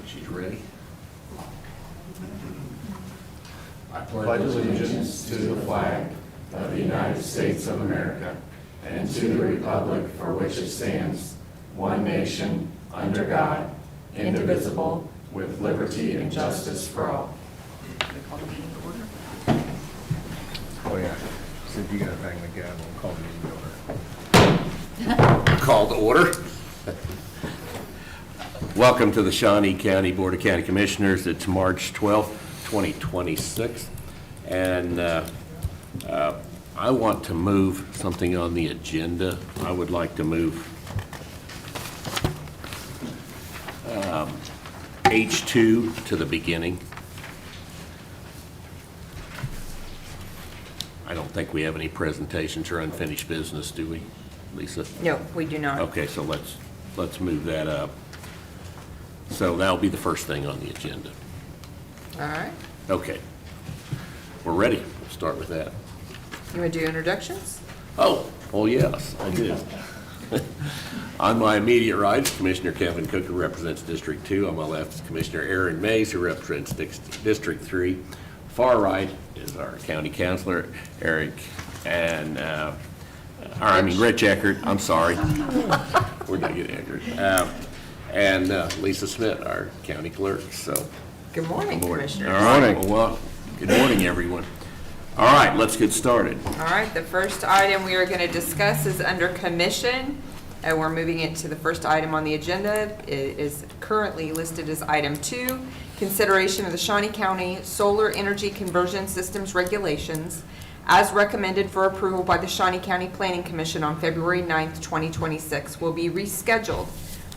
She's ready. I pledge allegiance to the flag of the United States of America and to the republic for which it stands, one nation, under God, indivisible, with liberty and justice for all. Oh, yeah. Since you got to bang the gavel, we'll call the meeting order. Call to order. Welcome to the Shawnee County Board of County Commissioners. It's March 12th, 2026. And I want to move something on the agenda. I would like to move H2 to the beginning. I don't think we have any presentations or unfinished business, do we, Lisa? No, we do not. Okay, so let's move that up. So that'll be the first thing on the agenda. All right. Okay. We're ready. We'll start with that. You want to do introductions? Oh yes, I do. On my immediate right is Commissioner Kevin Cook, who represents District 2. On my left is Commissioner Aaron Mays, who represents District 3. Far right is our County Councilor, Eric, and Rich Eckert. I'm sorry. We're not getting Eckert. And Lisa Smith, our County Clerk. So, Good morning, Commissioners. All right. Well, good morning, everyone. All right, let's get started. All right, the first item we are going to discuss is under commission. We're moving it to the first item on the agenda. It is currently listed as item 2, consideration of the Shawnee County Solar Energy Conversion Systems Regulations as recommended for approval by the Shawnee County Planning Commission on February 9th, 2026 will be rescheduled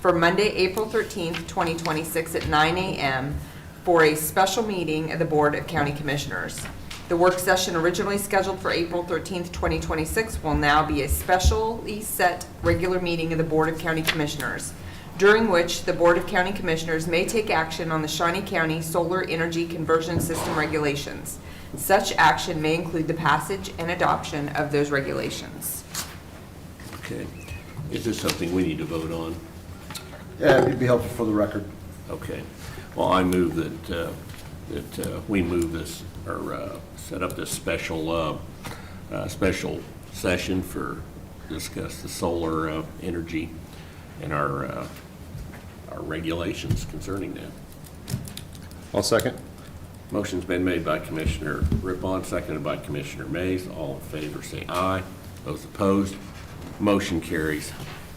for Monday, April 13th, 2026 at 9 a.m. for a special meeting of the Board of County Commissioners. The work session originally scheduled for April 13th, 2026 will now be a specially set regular meeting of the Board of County Commissioners, during which the Board of County Commissioners may take action on the Shawnee County Solar Energy Conversion System Regulations. Such action may include the passage and adoption of those regulations. Okay. Is this something we need to vote on? Yeah, it'd be helpful for the record. Okay. Well, I move that we move this or set up this special session for discuss the solar energy and our regulations concerning that. I'll second. Motion's been made by Commissioner Rippon, seconded by Commissioner Mays. All in favor say aye. Those opposed, motion carries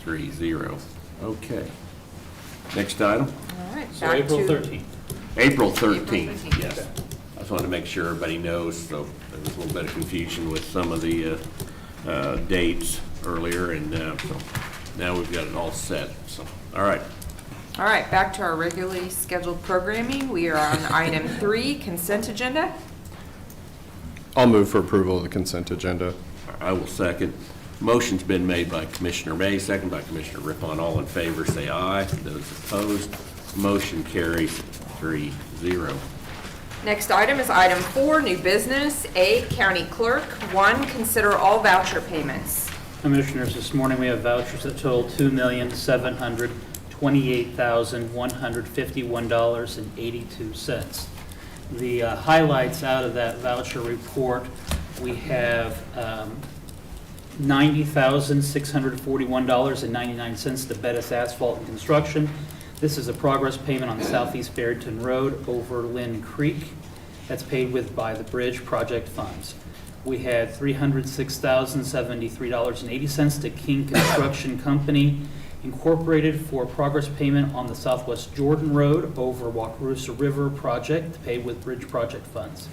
3-0. Okay. Next item? All right, So back April to 13th. April April 13th, 13th. yes. I just wanted to make sure everybody knows, so there was a little bit of confusion with some of the dates earlier, and so now we've got it all set. So, all right. All right, back to our regularly scheduled programming. We are on item 3, consent agenda. I'll move for approval of the consent agenda. I will second. Motion's been made by Commissioner May, second by Commissioner Rippon. All in favor say aye. Those opposed, motion carries 3-0. Next item is item 4, new business. A, county clerk. 1, consider all voucher payments. Commissioners, this morning we have vouchers that total $2,728,151.82. The highlights out of that voucher report, we have $90,641.99 to Bettis Asphalt and Construction. This is a progress payment on Southeast Barrington Road over Lynn Creek. That's paid with by the bridge project funds. We had $306,073.80 to King Construction Company Incorporated for progress payment on the Southwest Jordan Road over Wakarusa River project, paid with bridge project funds.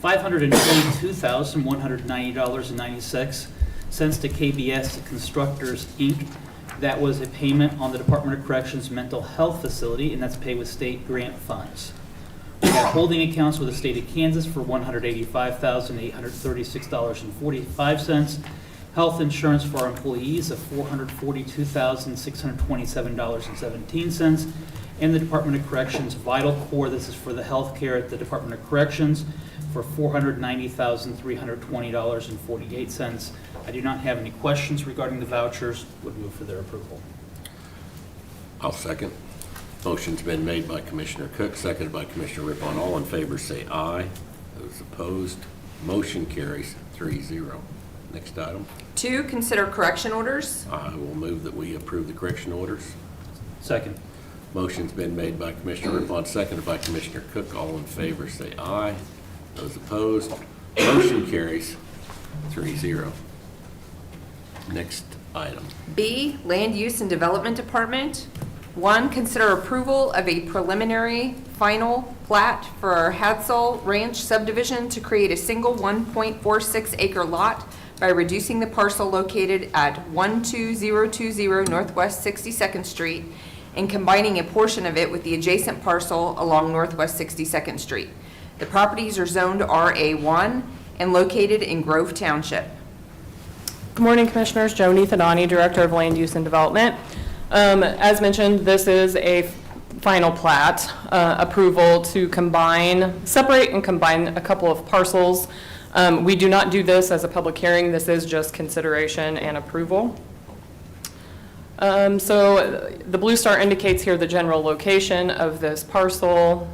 $522,190.96 to KBS Constructors, Inc. That was a payment on the Department of Corrections Mental Health Facility, and that's paid with state grant funds. We have holding accounts with the state of Kansas for $185,836.45. Health insurance for our employees of $442,627.17. And the Department of Corrections Vital Core, this is for the health care at the Department of Corrections, for $490,320.48. I do not have any questions regarding the vouchers. Would move for their approval. I'll second. Motion's been made by Commissioner Cook, seconded by Commissioner Rippon. All in favor say aye. Those opposed, motion carries 3-0. Next item. 2, consider correction orders. I will move that we approve the correction orders. Second. Motion's been made by Commissioner Rippon, seconded by Commissioner Cook. All in favor say aye. Those opposed, motion carries 3-0. Next item. B, Land Use and Development Department. 1, consider approval of a preliminary final plat for our Hadsall Ranch subdivision to create a single 1.46 acre lot by reducing the parcel located at 12020 Northwest 62nd Street and combining a portion of it with the adjacent parcel along Northwest 62nd Street. The properties are zoned RA1 and located in Grove Township. Good morning, Commissioners. Shawnee, Director of Land Use and Development. As mentioned, this is a final plat approval to separate and combine a couple of parcels. We do not do this as a public hearing. This is just consideration and approval. So the blue star indicates here the general location of this parcel.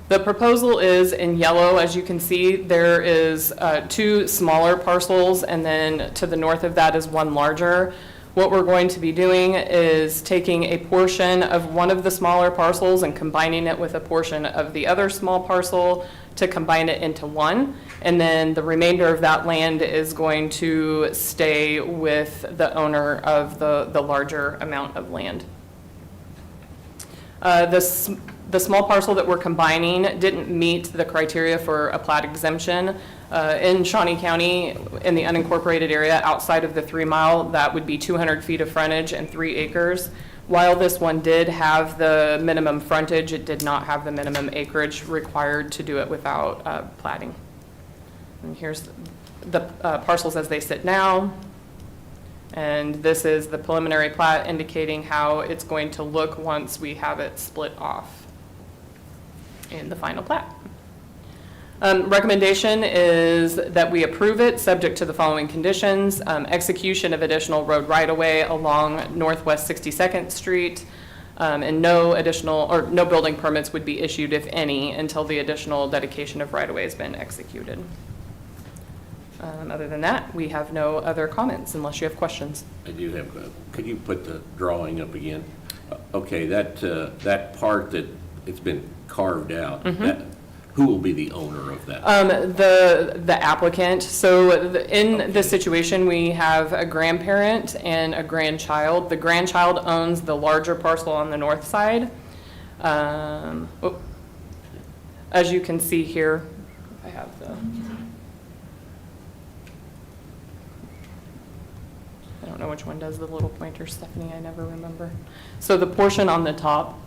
The proposal is in yellow. As you can see, there is 2 smaller parcels, and then to the north of that is 1 larger. What we're going to be doing is taking a portion of one of the smaller parcels and combining it with a portion of the other small parcel to combine it into one. And then the remainder of that land is going to stay with the owner of the larger amount of land. The small parcel that we're combining didn't meet the criteria for a plat exemption. In Shawnee County, in the unincorporated area outside of the 3 mile, that would be 200 feet of frontage and 3 acres. While this one did have the minimum frontage, it did not have the minimum acreage required to do it without platting. And here's the parcels as they sit now. And this is the preliminary plat indicating how it's going to look once we have it split off in the final plat. Recommendation is that we approve it subject to the following conditions: execution of additional road right-of-way along Northwest 62nd Street, and no building permits would be issued, if any, until the additional dedication of right-of-way has been executed. Other than that, we have no other comments unless you have questions. I do have, could you put the drawing up again? Okay, that part that it's been carved out, who will be the owner of that? The applicant. So in this situation, we have a grandparent and a grandchild. The grandchild owns the larger parcel on the north side. As you can see here, I have the... I don't know which one does the little pointer, Stephanie, I never remember. So the portion on the top,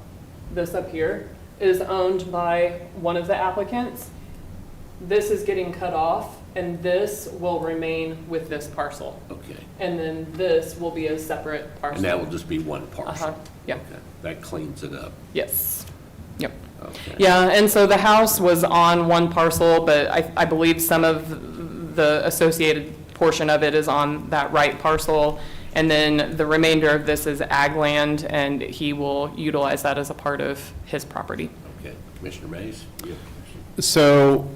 this up here, is owned by one of the applicants. This is getting cut off, and this will remain with this parcel. Okay. And then this will be a separate parcel. And that will just be one parcel? Yeah. Okay. That cleans it up. Yes. Yep. Okay. Yeah, and so the house was on one parcel, but I believe some of the associated portion of it is on that right parcel. And then the remainder of this is ag land, and he will utilize that as a part of his property. Okay. Commissioner Mays? You have a question? So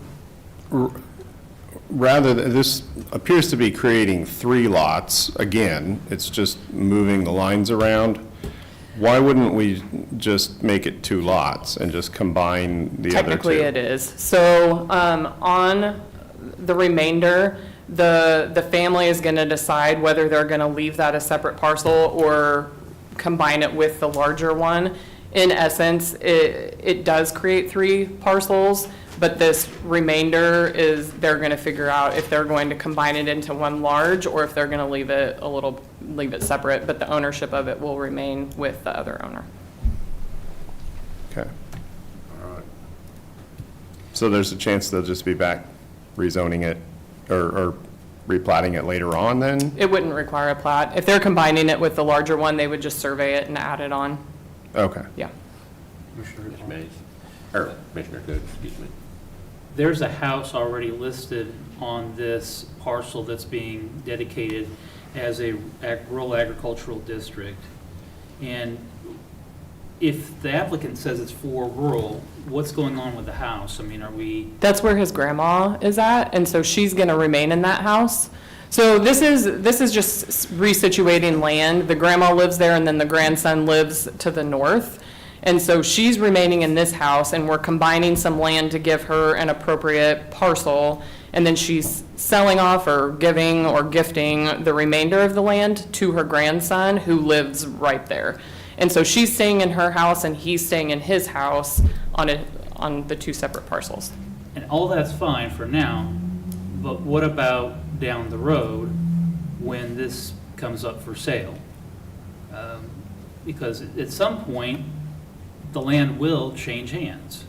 rather than, this appears to be creating 3 lots. Again, it's just moving the lines around. Why wouldn't we just make it 2 lots and just combine the other 2? Technically it is. So on the remainder, the family is going to decide whether they're going to leave that a separate parcel or combine it with the larger one. In essence, it does create 3 parcels, but this remainder is they're going to figure out if they're going to combine it into one large or if they're going to leave it separate, but the ownership of it will remain with the other owner. Okay. All right. So there's a chance they'll just be back rezoning it or replatting it later on then? It wouldn't require a plat. If they're combining it with the larger one, they would just survey it and add it on. Okay. Yeah. Commissioner Mays? Or Commissioner Cook, excuse me. There's a house already listed on this parcel that's being dedicated as a rural agricultural district. And if the applicant says it's for rural, what's going on with the house? I mean, are we, That's where his grandma is at, and so she's gonna remain in that house. So this is just resituating land. The grandma lives there, and then the grandson lives to the north. And so she's remaining in this house, and we're combining some land to give her an appropriate parcel. And then she's selling off or giving or gifting the remainder of the land to her grandson, who lives right there. And so she's staying in her house, and he's staying in his house on the two separate parcels. and all that's fine for now, but what about down the road when this comes up for sale? Because at some point, the land will change hands.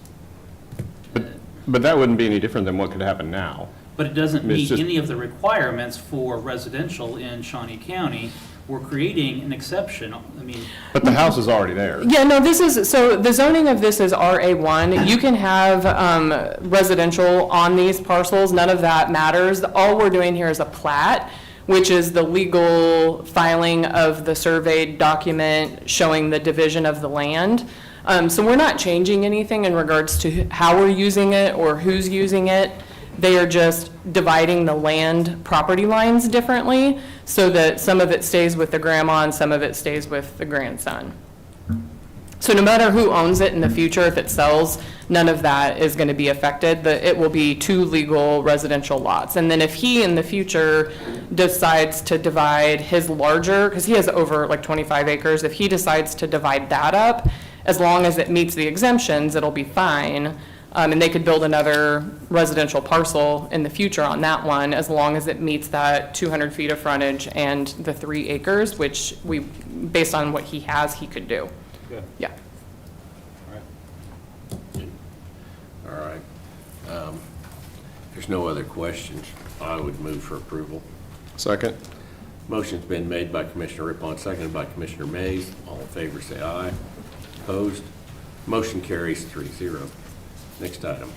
But that wouldn't be any different than what could happen now. But it doesn't I mean, it's meet just- any of the requirements for residential in Shawnee County. We're creating an exception. I mean, But the house is already there. Yeah, no, so the zoning of this is RA1. You can have residential on these parcels, none of that matters. All we're doing here is a plat, which is the legal filing of the surveyed document showing the division of the land. So we're not changing anything in regards to how we're using it or who's using it. They are just dividing the land property lines differently so that some of it stays with the grandma and some of it stays with the grandson. So no matter who owns it in the future, if it sells, none of that is going to be affected. It will be two legal residential lots. And then if he in the future decides to divide his larger, because he has over like 25 acres, if he decides to divide that up, as long as it meets the exemptions, it'll be fine. And they could build another residential parcel in the future on that one, as long as it meets that 200 feet of frontage and the 3 acres, which we, based on what he has, he could do. good. Yeah. All right. If there's no other questions, I would move for approval. Second? Motion's been made by Commissioner Rippon, seconded by Commissioner Mays. All in favor, say aye. Opposed? Motion carries 3-0. Next item.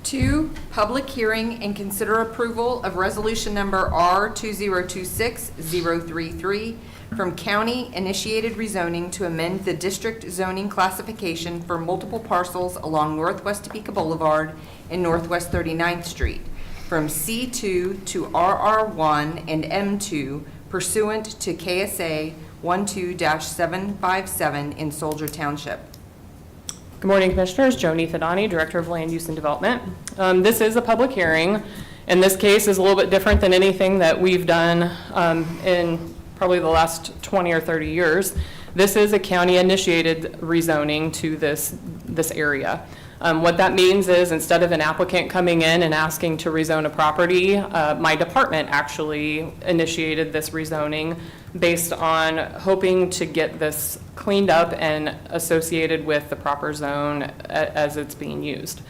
2, public hearing and consider approval of resolution number R2026-033 from county-initiated rezoning to amend the district zoning classification for multiple parcels along Northwest Topeka Boulevard and Northwest 39th Street from C2 to RR1 and M2 pursuant to KSA 12-757 in Soldier Township. Good morning, Commissioners. Joni Fedani, Director of Land Use and Development. This is a public hearing, and this case is a little bit different than anything that we've done in probably the last 20 or 30 years. This is a county-initiated rezoning to this area. What that means is instead of an applicant coming in and asking to rezone a property, my department actually initiated this rezoning based on hoping to get this cleaned up and associated with the proper zone as it's being used.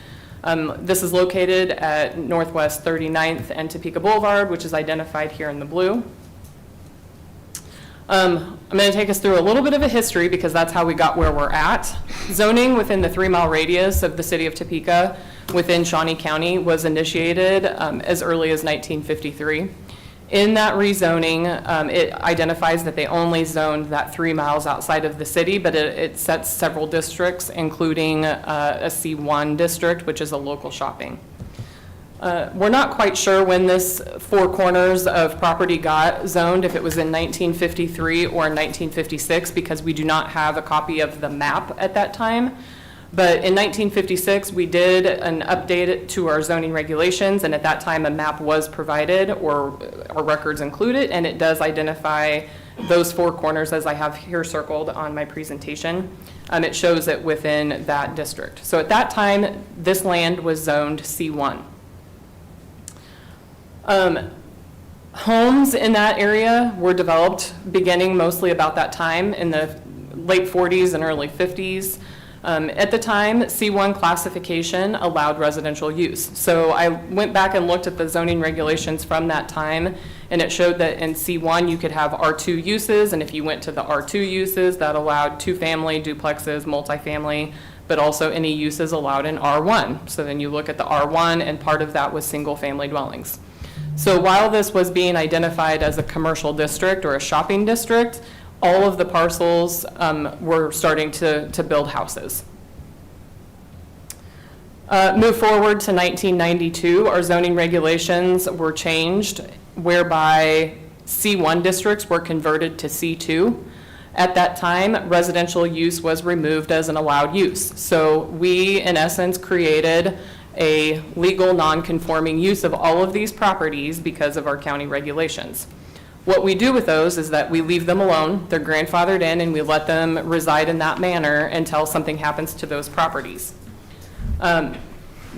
This is located at Northwest 39th and Topeka Boulevard, which is identified here in the blue. I'm going to take us through a little bit of a history because that's how we got where we're at. Zoning within the 3-mile radius of the city of Topeka within Shawnee County was initiated as early as 1953. In that rezoning, it identifies that they only zoned that 3 miles outside of the city, but it sets several districts, including a C1 district, which is a local shopping. We're not quite sure when this 4 corners of property got zoned, if it was in 1953 or in 1956, because we do not have a copy of the map at that time. But in 1956, we did an update to our zoning regulations, and at that time, a map was provided, or our records included, and it does identify those 4 corners as I have here circled on my presentation. It shows it within that district. So at that time, this land was zoned C1. Homes in that area were developed beginning mostly about that time in the late 40s and early 50s. At the time, C1 classification allowed residential use. So I went back and looked at the zoning regulations from that time, and it showed that in C1 you could have R2 uses, and if you went to the R2 uses, that allowed 2-family, duplexes, multifamily, but also any uses allowed in R1. So then you look at the R1, and part of that was single-family dwellings. So while this was being identified as a commercial district or a shopping district, all of the parcels were starting to build houses. Move forward to 1992, our zoning regulations were changed whereby C1 districts were converted to C2. At that time, residential use was removed as an allowed use. So we, in essence, created a legal non-conforming use of all of these properties because of our county regulations. What we do with those is that we leave them alone, they're grandfathered in, and we let them reside in that manner until something happens to those properties.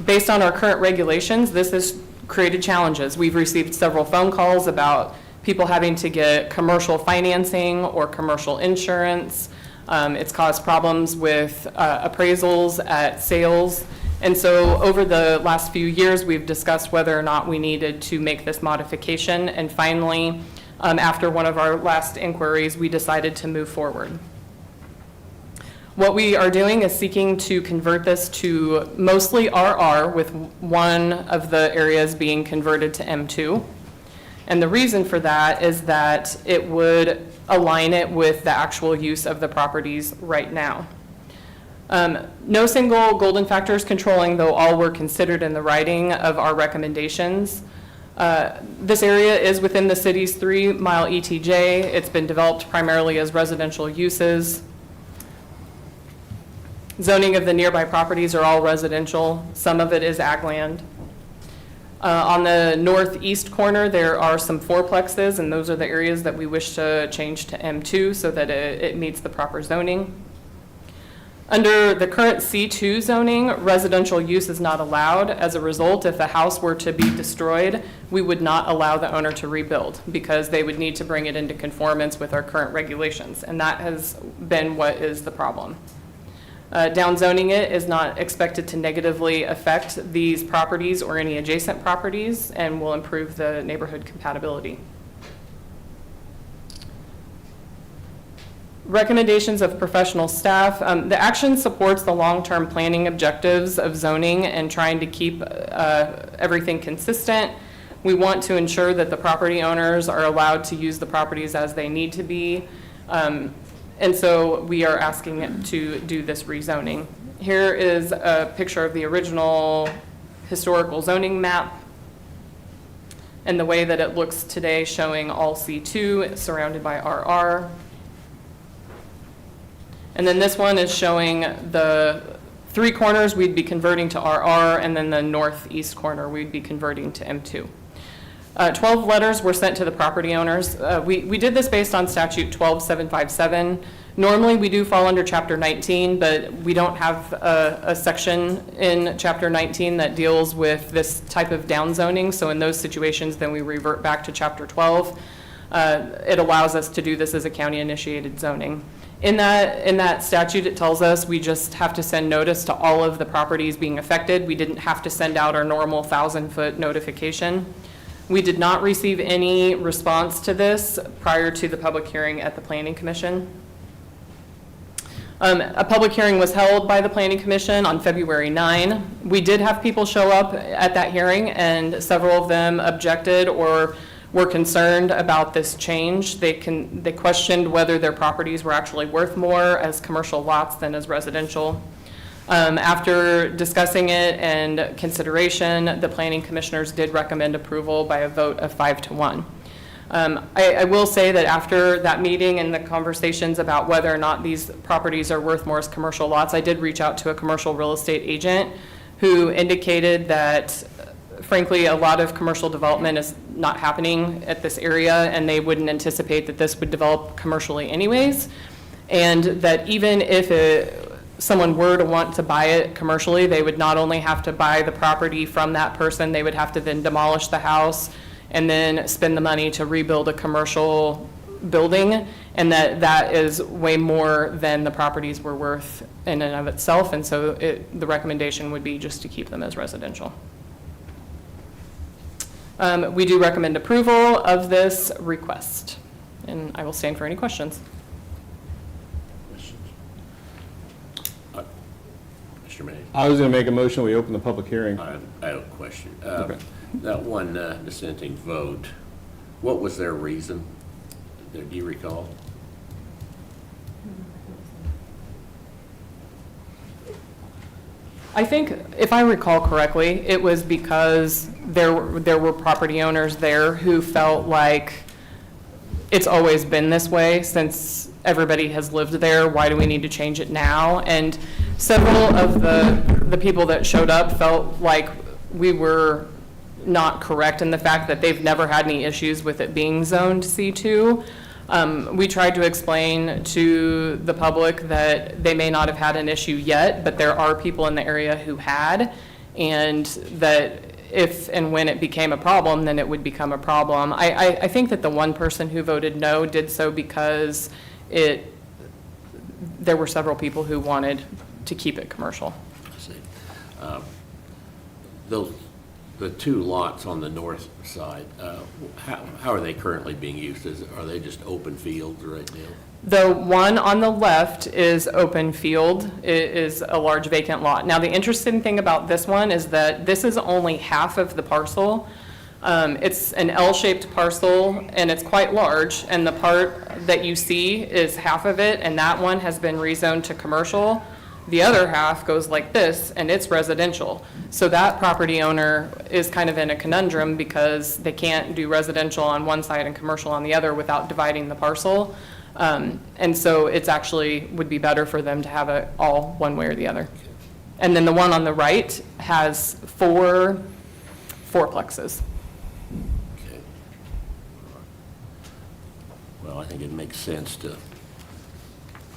Based on our current regulations, this has created challenges. We've received several phone calls about people having to get commercial financing or commercial insurance. It's caused problems with appraisals at sales. And so over the last few years, we've discussed whether or not we needed to make this modification. And finally, after one of our last inquiries, we decided to move forward. What we are doing is seeking to convert this to mostly RR, with one of the areas being converted to M2. And the reason for that is that it would align it with the actual use of the properties right now. No single golden factor is controlling, though all were considered in the writing of our recommendations. This area is within the city's 3-mile ETJ. It's been developed primarily as residential uses. Zoning of the nearby properties are all residential. Some of it is ag land. On the northeast corner, there are some fourplexes, and those are the areas that we wish to change to M2 so that it meets the proper zoning. Under the current C2 zoning, residential use is not allowed. As a result, if a house were to be destroyed, we would not allow the owner to rebuild because they would need to bring it into conformance with our current regulations, and that has been what is the problem. Downzoning it is not expected to negatively affect these properties or any adjacent properties and will improve the neighborhood compatibility. Recommendations of professional staff. The action supports the long-term planning objectives of zoning and trying to keep everything consistent. We want to ensure that the property owners are allowed to use the properties as they need to be. And so we are asking to do this rezoning. Here is a picture of the original historical zoning map and the way that it looks today, showing all C2 surrounded by RR. And then this one is showing the 3 corners we'd be converting to RR, and then the northeast corner we'd be converting to M2. 12 letters were sent to the property owners. We did this based on statute 12757. Normally we do fall under chapter 19, but we don't have a section in chapter 19 that deals with this type of downzoning. So in those situations, then we revert back to chapter 12. It allows us to do this as a county initiated zoning. In that statute, it tells us we just have to send notice to all of the properties being affected. We didn't have to send out our normal 1,000-foot notification. We did not receive any response to this prior to the public hearing at the Planning Commission. A public hearing was held by the Planning Commission on February 9. We did have people show up at that hearing, and several of them objected or were concerned about this change. They questioned whether their properties were actually worth more as commercial lots than as residential. After discussing it and consideration, the planning commissioners did recommend approval by a vote of 5-1. I will say that after that meeting and the conversations about whether or not these properties are worth more as commercial lots, I did reach out to a commercial real estate agent who indicated that, frankly, a lot of commercial development is not happening at this area, and they wouldn't anticipate that this would develop commercially anyways, and that even if someone were to want to buy it commercially, they would not only have to buy the property from that person, they would have to then demolish the house and then spend the money to rebuild a commercial building, and that is way more than the properties were worth in and of itself, and so the recommendation would be just to keep them as residential. We do recommend approval of this request, and I will stand for any questions. Mr. May? I was going to make a motion, we open the public hearing. I have a question. Okay. That one dissenting vote, what was their reason? Do you recall? I think, if I recall correctly, it was because there were property owners there who felt like it's always been this way since everybody has lived there. Why do we need to change it now? And several of the people that showed up felt like we were not correct in the fact that they've never had any issues with it being zoned C2. We tried to explain to the public that they may not have had an issue yet, but there are people in the area who had, and that if and when it became a problem, then it would become a problem. I think that the one person who voted no did so because there were several people who wanted to keep it commercial. I see. The two lots on the north side, how are they currently being used? Are they just open fields right now? The one on the left is open field. It is a large vacant lot. Now, the interesting thing about this one is that this is only half of the parcel. It's an L-shaped parcel, and it's quite large, and the part that you see is half of it, and that one has been rezoned to commercial. The other half goes like this, and it's residential. So that property owner is kind of in a conundrum because they can't do residential on one side and commercial on the other without dividing the parcel. And so it's actually would be better for them to have it all one way or the other. And then the one on the right has four plexes. Okay. Well, I think it makes sense to,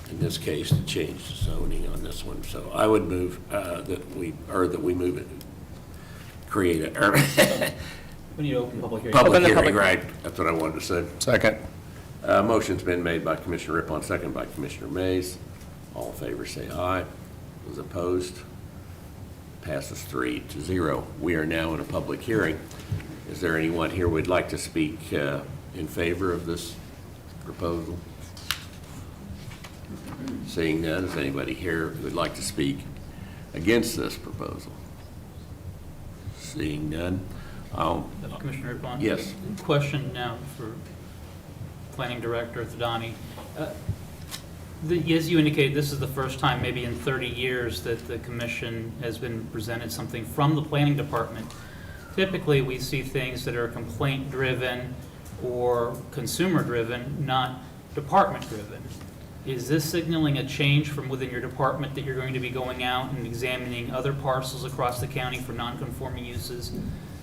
in this case, to change the zoning on this one. So I would move that we move it, create a We need to open public hearing. public Open the hearing, public- right? That's what I wanted to say. Second. Motion's been made by Commissioner Rippon, second by Commissioner Mays. All in favor, say aye. Those opposed, passes 3-0. We are now in a public hearing. Is there anyone here who would like to speak in favor of this proposal? Seeing none, is anybody here who would like to speak against this proposal? Seeing none, Commissioner Rippon? Yes. Question now for Planning Director Thadani. As you indicated, this is the first time maybe in 30 years that the commission has been presented something from the planning department. Typically, we see things that are complaint-driven or consumer-driven, not department-driven. Is this signaling a change from within your department that you're going to be going out and examining other parcels across the county for non-conforming uses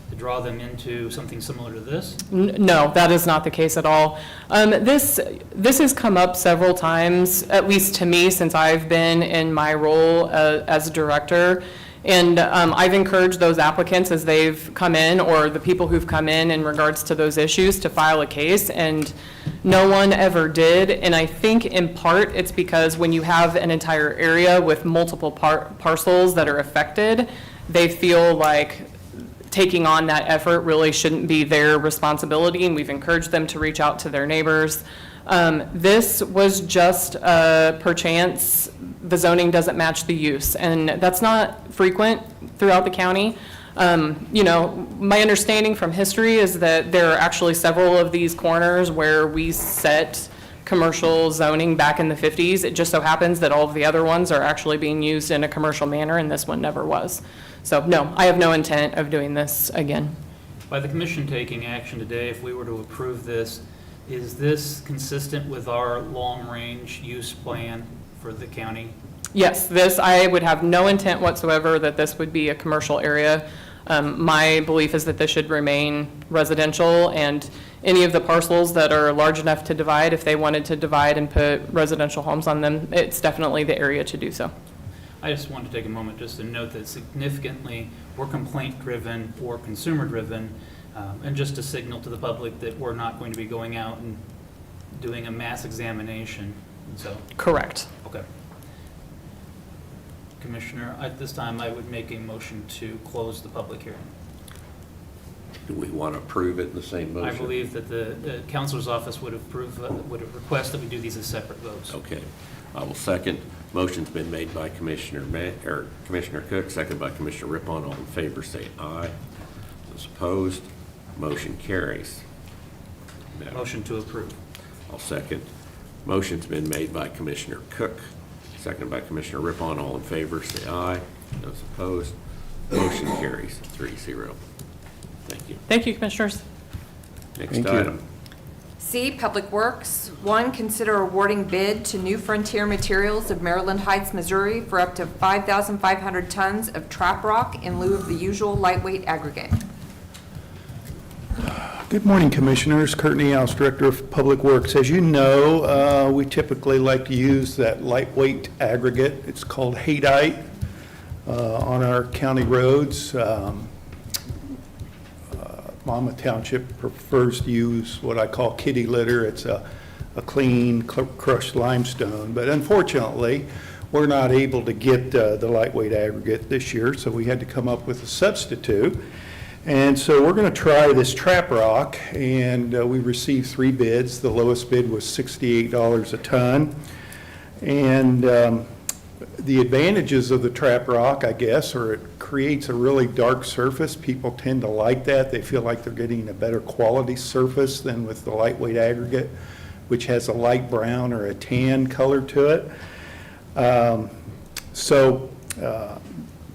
to draw them into something similar to this? No, that is not the case at all. This has come up several times, at least to me, since I've been in my role as a director. And I've encouraged those applicants as they've come in, or the people who've come in regards to those issues, to file a case, and no one ever did. And I think in part it's because when you have an entire area with multiple parcels that are affected, they feel like taking on that effort really shouldn't be their responsibility, and we've encouraged them to reach out to their neighbors. This was just perchance the zoning doesn't match the use, and that's not frequent throughout the county. You know, my understanding from history is that there are actually several of these corners where we set commercial zoning back in the 50s. It just so happens that all of the other ones are actually being used in a commercial manner, and this one never was. So no, I have no intent of doing this again. By the commission taking action today, if we were to approve this, is this consistent with our long-range use plan for the county? Yes, I would have no intent whatsoever that this would be a commercial area. My belief is that this should remain residential, and any of the parcels that are large enough to divide, if they wanted to divide and put residential homes on them, it's definitely the area to do so. I just wanted to take a moment just to note that significantly we're complaint-driven or consumer-driven, and just to signal to the public that we're not going to be going out and doing a mass examination. And so, Correct. okay. Commissioner, at this time, I would make a motion to close the public hearing. Do we want to approve it in the same motion? I believe that the counselor's office would approve, would request that we do these as separate votes. Okay. I will second. Motion's been made by Commissioner Cook, second by Commissioner Rippon. All in favor, say aye. Those opposed, motion carries. Motion to approve. I'll second. Motion's been made by Commissioner Cook, seconded by Commissioner Rippon. All in favor, say aye. Those opposed, motion carries 3-0. Thank you. Thank you, Commissioners. Next Thank you. item. C, Public Works. 1, consider awarding bid to New Frontier Materials of Maryland Heights, Missouri for up to 5,500 tons of trap rock in lieu of the usual lightweight aggregate. Good morning, Commissioners. Kurt Niehaus, Director of Public Works. As you know, we typically like to use that lightweight aggregate. It's called haydite on our county roads. Monmouth Township prefers to use what I call kitty litter. It's a clean crushed limestone. But unfortunately, we're not able to get the lightweight aggregate this year, so we had to come up with a substitute. And so we're going to try this trap rock, and we received 3 bids. The lowest bid was $68 a ton. And the advantages of the trap rock, I guess, are it creates a really dark surface. People tend to like that. They feel like they're getting a better quality surface than with the lightweight aggregate, which has a light brown or a tan color to it.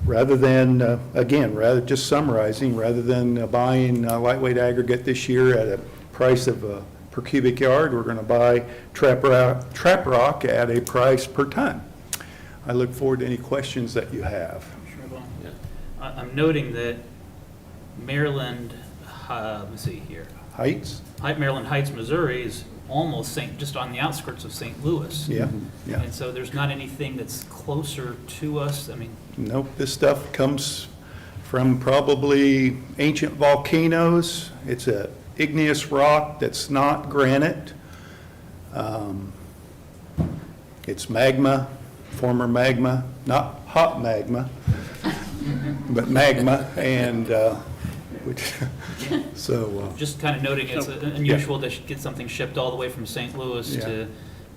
Rather than, just summarizing, rather than buying lightweight aggregate this year at a price of per cubic yard, we're going to buy trap rock at a price per ton. I look forward to any questions that you have. I'm noting that Maryland, let me see here. Heights? Maryland Heights, Missouri is almost just on the outskirts of St. Louis. Yeah, yeah. And so there's not anything that's closer to us. I mean, Nope, this stuff comes from probably ancient volcanoes. It's a igneous rock that's not granite. It's magma, former magma, not hot magma, but magma, and just kind of noting it's unusual to get something shipped all the way from St. Louis Yeah. to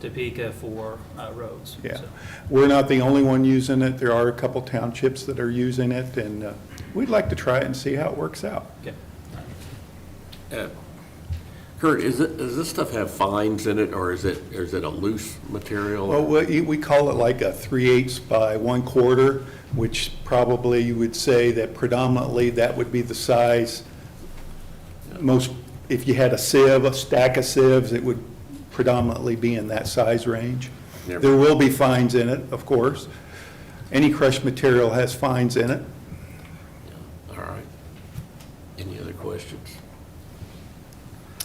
Topeka for roads. yeah. So, We're not the only one using it. There are a couple townships that are using it, and we'd like to try it and see how it works out. okay. Kurt, does this stuff have fines in it, or is it a loose material? Well, we call it like a 3/8 by 1/4, which probably you would say that predominantly that would be the size. Most, if you had a sieve, a stack of sieves, it would predominantly be in that size range. Never- There will be fines in it, of course. Any crushed material has fines in it. All right. Any other questions?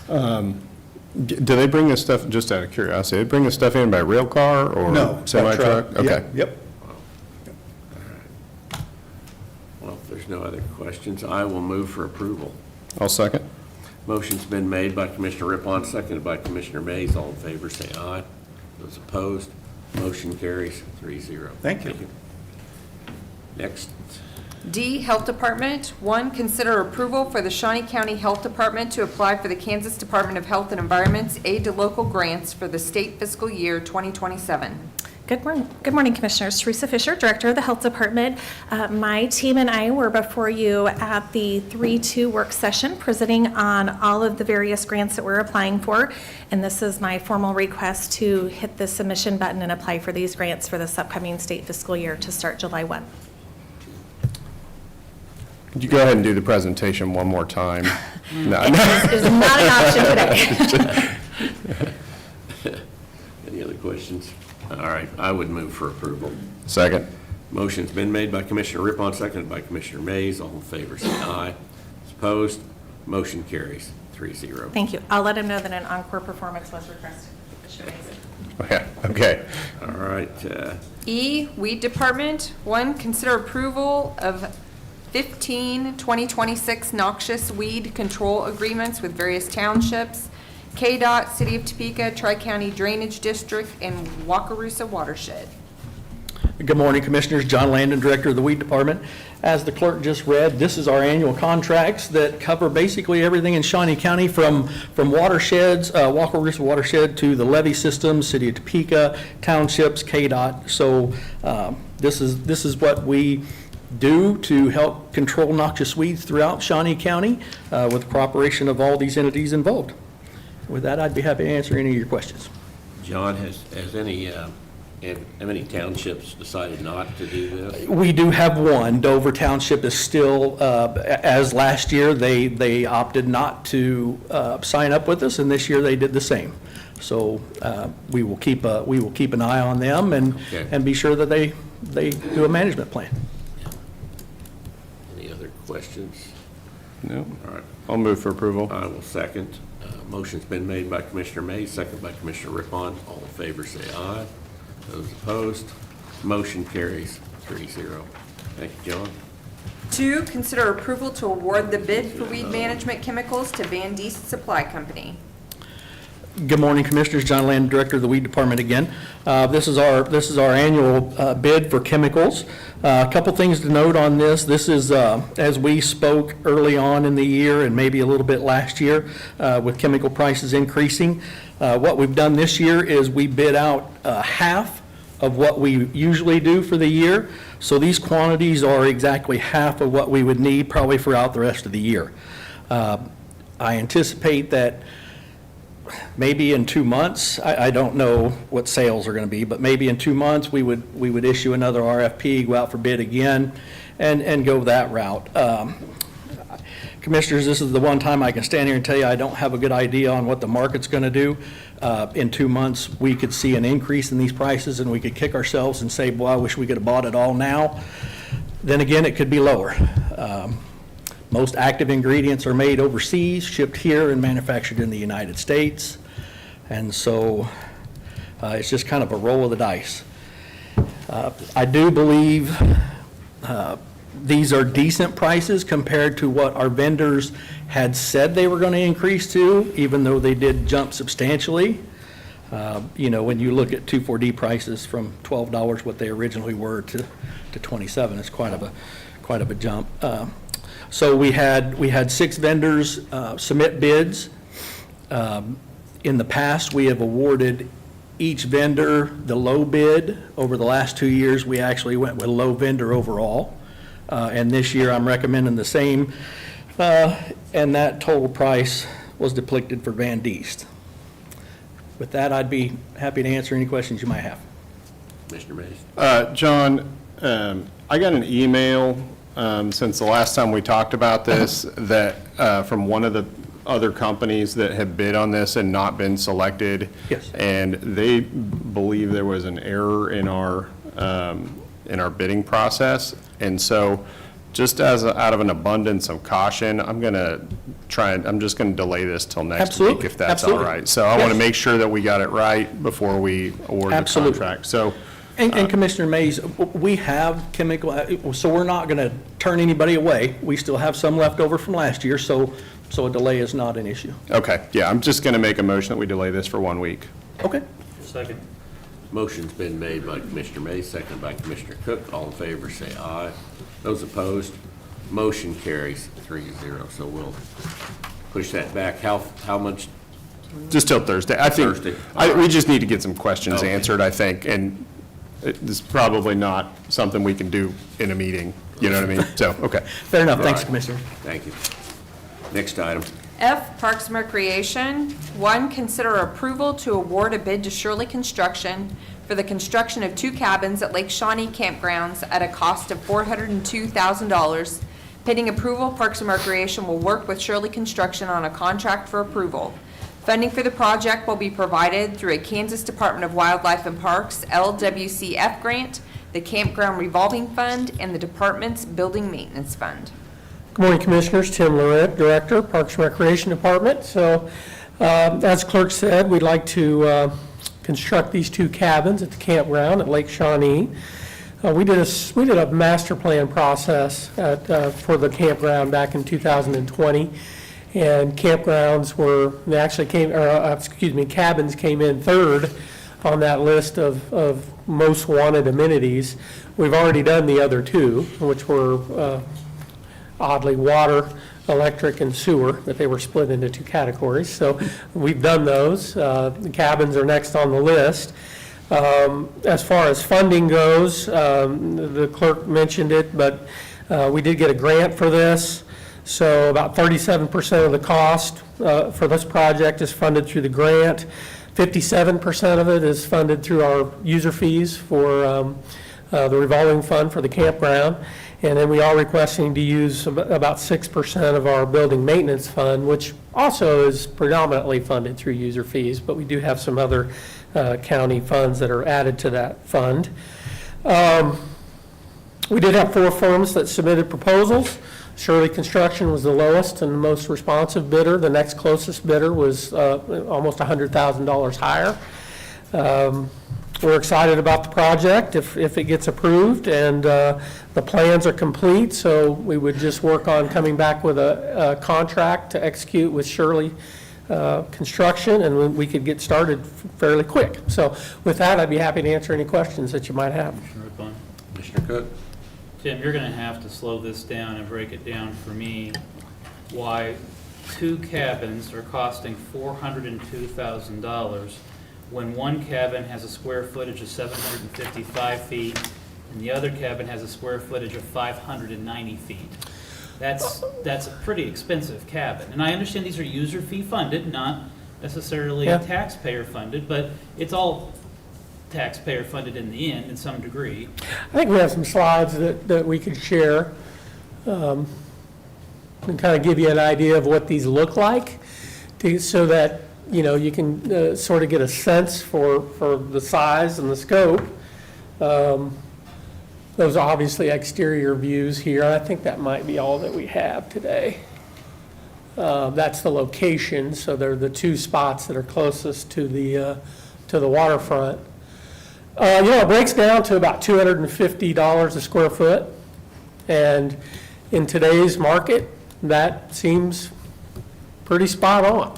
Do they bring this stuff, just out of curiosity, they bring this stuff in by rail car or No. semi-truck? Yeah, Okay. yep. Well, if there's no other questions, I will move for approval. I'll second. Motion's been made by Commissioner Rippon, seconded by Commissioner Mays. All in favor, say aye. Those opposed, motion carries 3-0. Thank you. Next. D, Health Department. 1, consider approval for the Shawnee County Health Department to apply for the Kansas Department of Health and Environment's Aid to Local Grants for the state fiscal year 2027. Good morning, Commissioners. Teresa Fisher, Director of the Health Department. My team and I were before you at the 3-2 work session presenting on all of the various grants that we're applying for. And this is my formal request to hit the submission button and apply for these grants for this upcoming state fiscal year to start July 1. Could you go ahead and do the presentation one more time? No. It's not an option today. Any other questions? All right, I would move for approval. Second. Motion's been made by Commissioner Rippon, seconded by Commissioner Mays. All in favor, say aye. Opposed, motion carries 3-0. Thank you. I'll let him know that an encore performance was requested. It should be amazing. Yeah, okay. All right, E, Weed Department. 1, consider approval of 15 2026 noxious weed control agreements with various townships, KDOT, City of Topeka, Tri-County Drainage District, and Wakarusa Watershed. Good morning, Commissioners. John Landon, Director of the Weed Department. As the clerk just read, this is our annual contracts that cover basically everything in Shawnee County from watersheds, Wakarusa Watershed to the levee systems, City of Topeka, townships, KDOT. So this is what we do to help control noxious weeds throughout Shawnee County with the cooperation of all these entities involved. With that, I'd be happy to answer any of your questions. John, has any Have any townships decided not to do this? We do have one. Dover Township is still, as last year, they opted not to sign up with us, and this year they did the same. So we will keep an eye on them Okay. and be sure that they do a management plan. Any other questions? No? All right, I'll move for approval. I will second. Motion's been made by Commissioner Mays, second by Commissioner Rippon. All in favor, say aye. Those opposed, motion carries 3-0. Thank you, John. 2, consider approval to award the bid for weed management chemicals to Van Deest Supply Company. Good morning, Commissioners. John Land, Director of the Weed Department again. This is our annual bid for chemicals. A couple things to note on this. This is, as we spoke early on in the year and maybe a little bit last year with chemical prices increasing. What we've done this year is we bid out half of what we usually do for the year. So these quantities are exactly half of what we would need probably throughout the rest of the year. I anticipate that maybe in 2 months, I don't know what sales are going to be, but maybe in 2 months, we would issue another RFP, go out for bid again, and go that route. Commissioners, this is the one time I can stand here and tell you I don't have a good idea on what the market's going to do. In 2 months, we could see an increase in these prices, and we could kick ourselves and say, boy, I wish we could have bought it all now. Then again, it could be lower. Most active ingredients are made overseas, shipped here, and manufactured in the United States. And so it's just kind of a roll of the dice. I do believe these are decent prices compared to what our vendors had said they were going to increase to, even though they did jump substantially. When you look at 2,4-D prices from $12, what they originally were, to $27, it's quite of a jump. So we had 6 vendors submit bids. In the past, we have awarded each vendor the low bid. Over the last 2 years, we actually went with low vendor overall. And this year, I'm recommending the same. And that total price was depicted for Van Deest. With that, I'd be happy to answer any questions you might have. Commissioner Mays. John, I got an email since the last time we talked about this, that from one of the other companies that have bid on this and not been selected. Yes. And they believe there was an error in our bidding process. And so just out of an abundance of caution, I'm just going to delay this till next Absolutely. week, if that's Absolutely. all right. So I want to make sure that we got it right before we award the Absolutely. contract. So And Commissioner Mays, we have chemical, so we're not going to turn anybody away. We still have some left over from last year, so a delay is not an issue. okay, yeah, I'm just going to make a motion that we delay this for 1 week. Okay. Second. Motion's been made by Commissioner Mays, seconded by Commissioner Cook. All in favor, say aye. Those opposed, motion carries 3-0. So we'll push that back. How much? Just till Thursday. I think, Thursday. we just need to get some questions Okay. answered, I think, and this is probably not something we can do in a meeting, you know what I mean? So, okay. Fair enough. Thanks, Right. Commissioner. Thank you. Next item. F, Parks and Recreation. 1, consider approval to award a bid to Shirley Construction for the construction of 2 cabins at Lake Shawnee campgrounds at a cost of $402,000. Pending approval, Parks and Recreation will work with Shirley Construction on a contract for approval. Funding for the project will be provided through a Kansas Department of Wildlife and Parks LWCF grant, the Campground Revolving Fund, and the department's Building Maintenance Fund. Good morning, Commissioners. Tim Lorette, Director, Parks and Recreation Department. So, as Clerk said, we'd like to construct these 2 cabins at the campground at Lake Shawnee. We did a master plan process for the campground back in 2020, and cabins came in 3rd on that list of most wanted amenities. We've already done the other 2, which were oddly water, electric, and sewer, but they were split into 2 categories. So we've done those. The cabins are next on the list. As far as funding goes, the clerk mentioned it, but we did get a grant for this. So about 37% of the cost for this project is funded through the grant. 57% of it is funded through our user fees for the revolving fund for the campground. And then we are requesting to use about 6% of our building maintenance fund, which also is predominantly funded through user fees, but we do have some other county funds that are added to that fund. We did have 4 firms that submitted proposals. Shirley Construction was the lowest and the most responsive bidder. The next closest bidder was almost $100,000 higher. We're excited about the project if it gets approved, and the plans are complete, so we would just work on coming back with a contract to execute with Shirley Construction, and we could get started fairly quick. So with that, I'd be happy to answer any questions that you might have. Commissioner Rippon. Commissioner Cook? Tim, you're going to have to slow this down and break it down for me why 2 cabins are costing $402,000 when one cabin has a square footage of 755 feet and the other cabin has a square footage of 590 feet. That's a pretty expensive cabin. And I understand these are user fee funded, not necessarily Yeah. taxpayer funded, but it's all taxpayer funded in the end in some degree. I think we have some slides that we could share and kind of give you an idea of what these look like so that, you know, you can sort of get a sense for the size and the scope. Those are obviously exterior views here. I think that might be all that we have today. That's the location, so they're the 2 spots that are closest to the waterfront. You know, it breaks down to about $250 a square foot, and in today's market, that seems pretty spot on.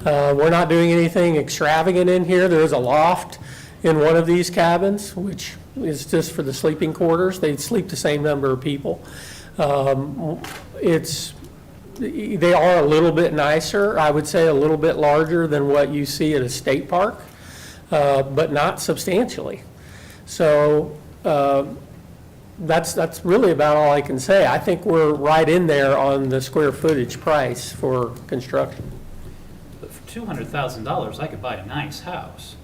We're not doing anything extravagant in here. There is a loft in one of these cabins, which is just for the sleeping quarters. They sleep the same number of people. They are a little bit nicer, I would say a little bit larger than what you see at a state park, but not substantially. So that's really about all I can say. I think we're right in there on the square footage price for construction. But for $200,000, I could buy a nice house.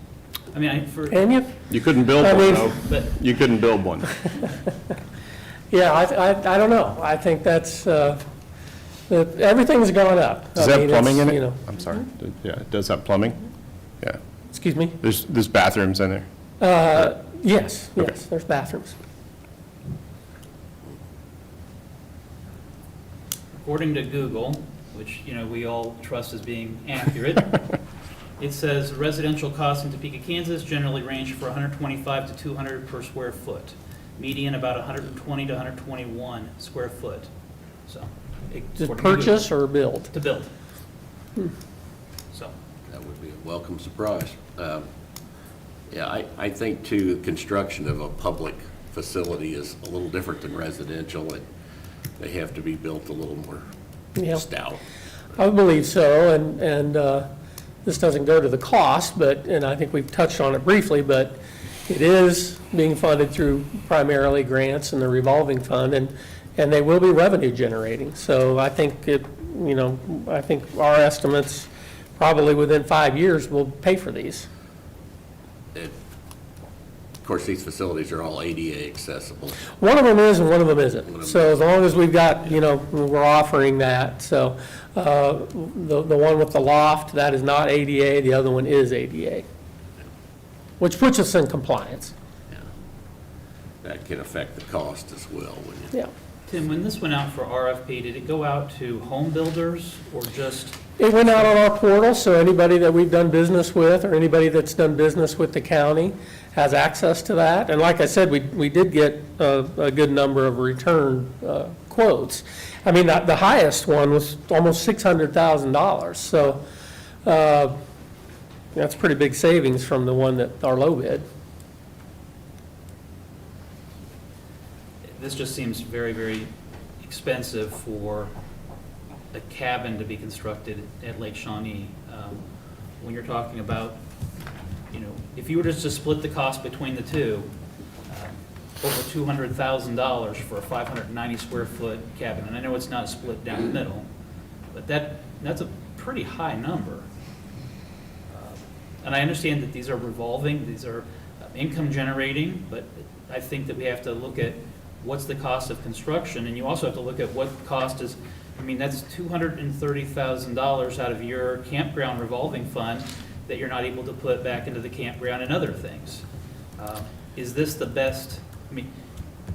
I mean, Can you? You couldn't build I one, mean- though. but You couldn't build one. Yeah, I don't know. I think that's, everything's gone up. Does I it have mean, plumbing in it's, it? you know. I'm sorry. Yeah, it does have plumbing? Yeah. Excuse me? There's bathrooms in there? Yes, Okay. yes, there's bathrooms. according to Google, which, you know, we all trust as being accurate, it says residential costs in Topeka, Kansas generally range for 125 to 200 per square foot. Median about 120 to 121 square foot. So. Just according to purchase Google, or build? to build. So. That would be a welcome surprise. Yeah, I think too, construction of a public facility is a little different than residential, and they have to be built a little more Yeah. stout. I believe so, and this doesn't go to the cost, but, and I think we've touched on it briefly, but it is being funded through primarily grants and the revolving fund, and they will be revenue generating. So I think it, you know, I think our estimates, probably within 5 years, will pay for these. Of course, these facilities are all ADA accessible. One of them is and one of them isn't. So as long as we've got, you know, we're offering that. So the one with the loft, that is not ADA, the other one is ADA, which puts us in compliance. Yeah. That can affect the cost as well. When you, Yeah. Tim, when this went out for RFP, did it go out to home builders or just, It went out on our portal, so anybody that we've done business with or anybody that's done business with the county has access to that. And like I said, we did get a good number of return quotes. I mean, the highest one was almost $600,000. So that's pretty big savings from the one that our low bid. this just seems very, very expensive for a cabin to be constructed at Lake Shawnee. When you're talking about, you know, if you were just to split the cost between the two, over $200,000 for a 590 square foot cabin, and I know it's not split down the middle, but that's a pretty high number. And I understand that these are revolving, these are income generating, but I think that we have to look at what's the cost of construction, and you also have to look at what cost is, I mean, that's $230,000 out of your campground revolving fund that you're not able to put back into the campground and other things. Is this the best, I mean,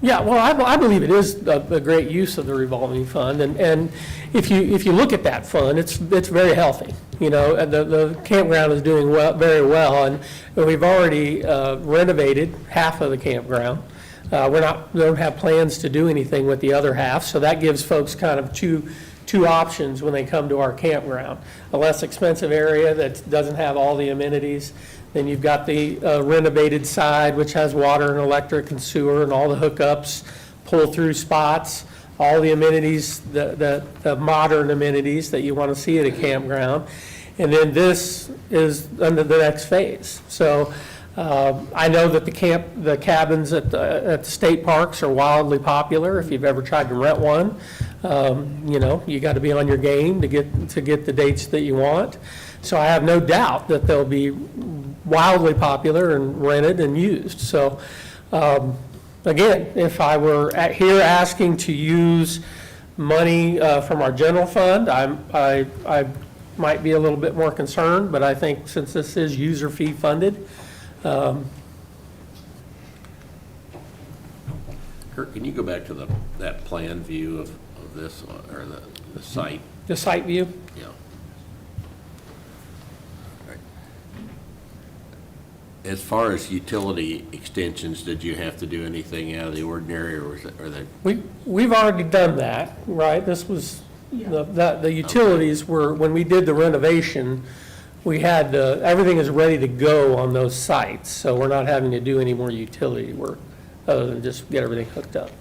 Yeah, well, I believe it is a great use of the revolving fund, and if you look at that fund, it's very healthy. You know, and the campground is doing very well, and we've already renovated half of the campground. We don't have plans to do anything with the other half, so that gives folks kind of two options when they come to our campground. A less expensive area that doesn't have all the amenities. Then you've got the renovated side, which has water and electric and sewer and all the hookups, pull-through spots, all the amenities, the modern amenities that you want to see at a campground. And then this is under the next phase. So I know that the cabins at the state parks are wildly popular. If you've ever tried to rent one, you know, you got to be on your game to get the dates that you want. So I have no doubt that they'll be wildly popular and rented and used. So again, if I were here asking to use money from our general fund, I might be a little bit more concerned, but I think since this is user fee funded. Kurt, can you go back to that plan view of this, or the site? The site view? Yeah. As far as utility extensions, did you have to do anything out of the ordinary, or was it, or the? We've already done that, right? This was, the utilities were, when we did the renovation, we had, everything is ready to go on those sites, so we're not having to do any more utility work other than just get everything hooked up.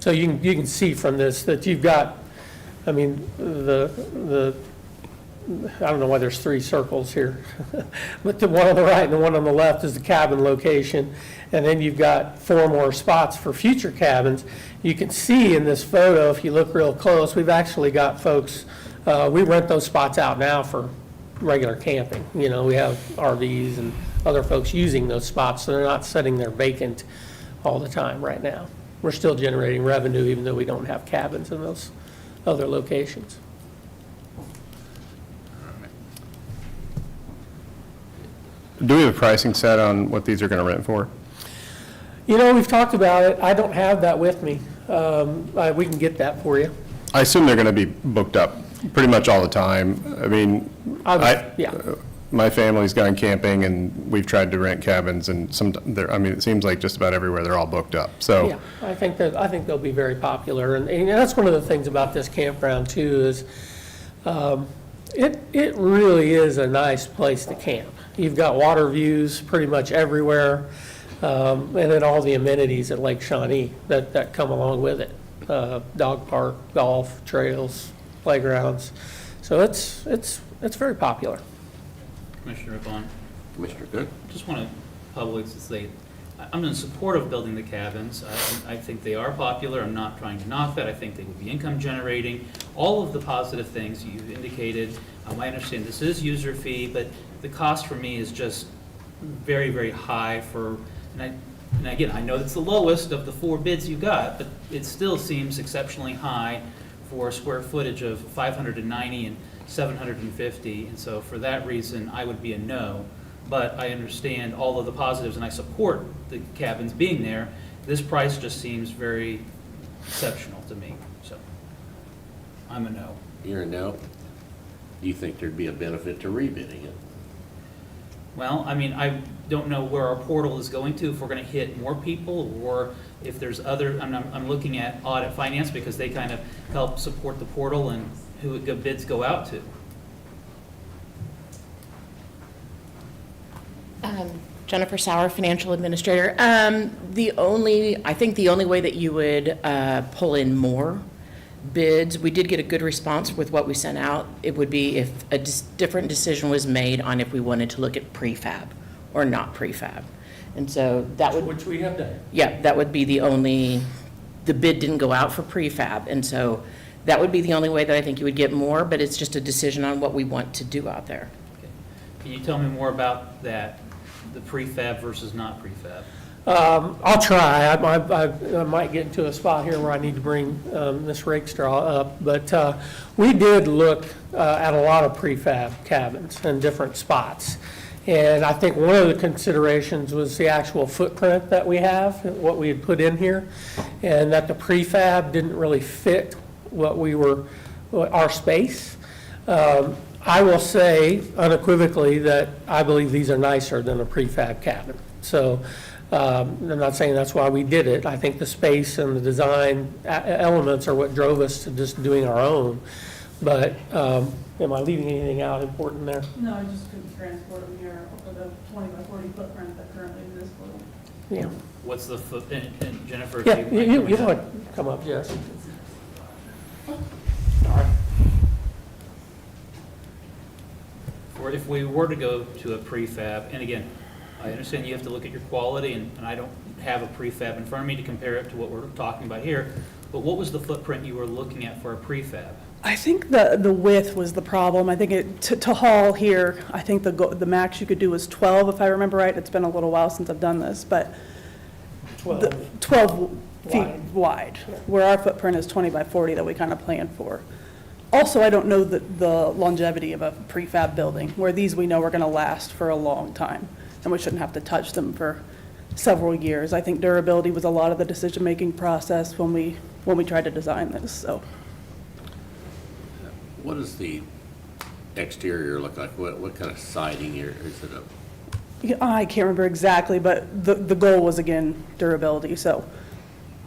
So you can see from this that you've got, I mean, I don't know why there's three circles here, but the one on the right and the one on the left is the cabin location, and then you've got 4 more spots for future cabins. You can see in this photo, if you look real close, we've actually got folks, we rent those spots out now for regular camping. You know, we have RVs and other folks using those spots, so they're not sitting there vacant all the time right now. We're still generating revenue even though we don't have cabins in those other locations. Do we have a pricing set on what these are going to rent for? You know, we've talked about it. I don't have that with me. We can get that for you. I assume they're going to be booked up pretty much all the time. I mean, Yeah. My family's gone camping, and we've tried to rent cabins, and I mean, it seems like just about everywhere they're all booked up, so. Yeah, I think they'll be very popular, and that's one of the things about this campground too, is it really is a nice place to camp. You've got water views pretty much everywhere, and then all the amenities at Lake Shawnee that come along with it. Dog park, golf, trails, playgrounds. So it's very popular. Commissioner Vaughn? Commissioner Good? Just want to publicly say, I'm in support of building the cabins. I think they are popular. I'm not trying to knock that. I think they would be income generating. All of the positive things you've indicated. I understand this is user fee, but the cost for me is just very, very high for, and again, I know it's the lowest of the 4 bids you got, but it still seems exceptionally high for square footage of 590 and 750, and so for that reason, I would be a no. But I understand all of the positives, and I support the cabins being there. This price just seems very exceptional to me, so I'm a no. You're a no? Do you think there'd be a benefit to rebidding it? Well, I mean, I don't know where our portal is going to, if we're going to hit more people, or if there's other, I'm looking at audit finance because they kind of help support the portal and who bids go out to. Jennifer Sauer, Financial Administrator. I think the only way that you would pull in more bids, we did get a good response with what we sent out. It would be if a different decision was made on if we wanted to look at prefab or not prefab. And so that would... Which we have done. Yeah, that would be the bid didn't go out for prefab. And so That would be the only way that I think you would get more, but it's just a decision on what we want to do out there. Can you tell me more about that, the prefab versus not prefab? I'll try. I might get into a spot here where I need to bring Ms. Rakestraw up, but we did look at a lot of prefab cabins in different spots. And I think one of the considerations was the actual footprint that we have, what we had put in here, and that the prefab didn't really fit our space. I will say unequivocally that I believe these are nicer than a prefab cabin. So I'm not saying that's why we did it. I think the space and the design elements are what drove us to just doing our own. But am I leaving anything out important there? No, I just couldn't transport them here for the 20 by 40 footprint that currently exists for them. Yeah. What's the and Jennifer? if Yeah, you might you come in. want to come up, Jess? Or if we were to go to a prefab, and again, I understand you have to look at your quality, and I don't have a prefab in front of me to compare it to what we're talking about here, but what was the footprint you were looking at for a prefab? I think the width was the problem. I think to haul here, I think the max you could do was 12, if I remember right. It's been a little while since I've done this, but 12 feet wide, where our footprint is 20 by 40 that we kind of planned for. Also, I don't know the longevity of a prefab building, where these we know are going to last for a long time, and we shouldn't have to touch them for several years. I think durability was a lot of the decision-making process when we tried to design this, so. What does the exterior look like? What kind of siding here? Is it a, Yeah, I can't remember exactly, but the goal was, again, durability, so.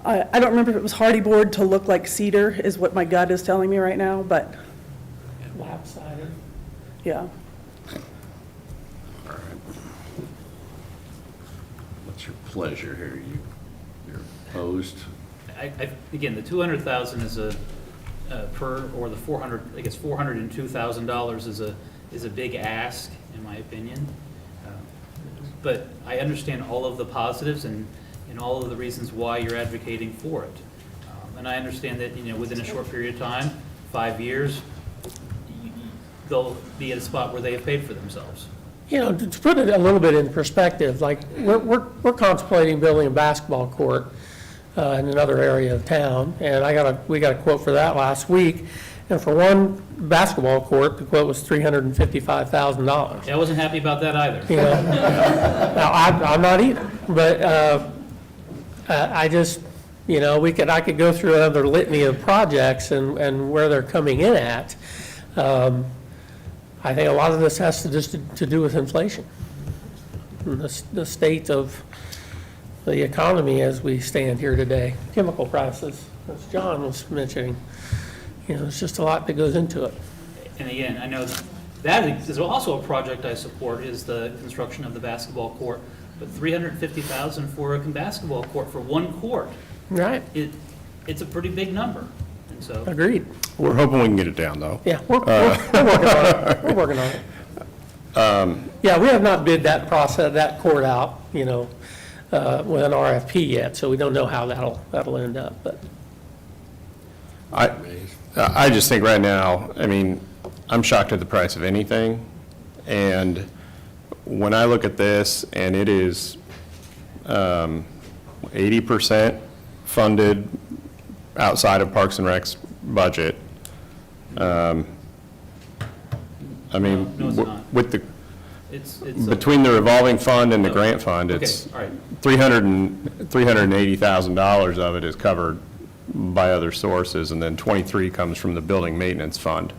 I don't remember if it was hardy board to look like cedar, is what my gut is telling me right now, but, Lap-sided. yeah. all right. What's your pleasure here? You're opposed? Again, the 200,000 is a per, or the 400, I guess $402,000 is a big ask, in my opinion. But I understand all of the positives and all of the reasons why you're advocating for it. And I understand that, within a short period of time, 5 years, they'll be at a spot where they have paid for themselves. To put it a little bit in perspective, like, we're contemplating building a basketball court in another area of town, and we got a quote for that last week, and for one basketball court, the quote was $355,000. I wasn't happy about that either. Now, I'm not either, but I just, I could go through another litany of projects and where they're coming in at. I think a lot of this has to do with inflation, and the state of the economy as we stand here today. Chemical prices, as John was mentioning, there's just a lot that goes into it. And again, I know that is also a project I support, is the construction of the basketball court. But $350,000 for a basketball court, for one court, Right, it's a pretty big number. And so, agreed. We're hoping we can get it down, though. Yeah, we're working on it. We're working on it. Yeah, we have not bid that court out, with an RFP yet, so we don't know how that'll end up, but. I just think right now, I'm shocked at the price of anything, and when I look at this, and it is 80% funded outside of Parks and Rec's budget. no, it's not. With the, it's between the revolving fund and the grant fund, okay, it's all right. $380,000 of it is covered by other sources, and then 23 comes from the building maintenance fund.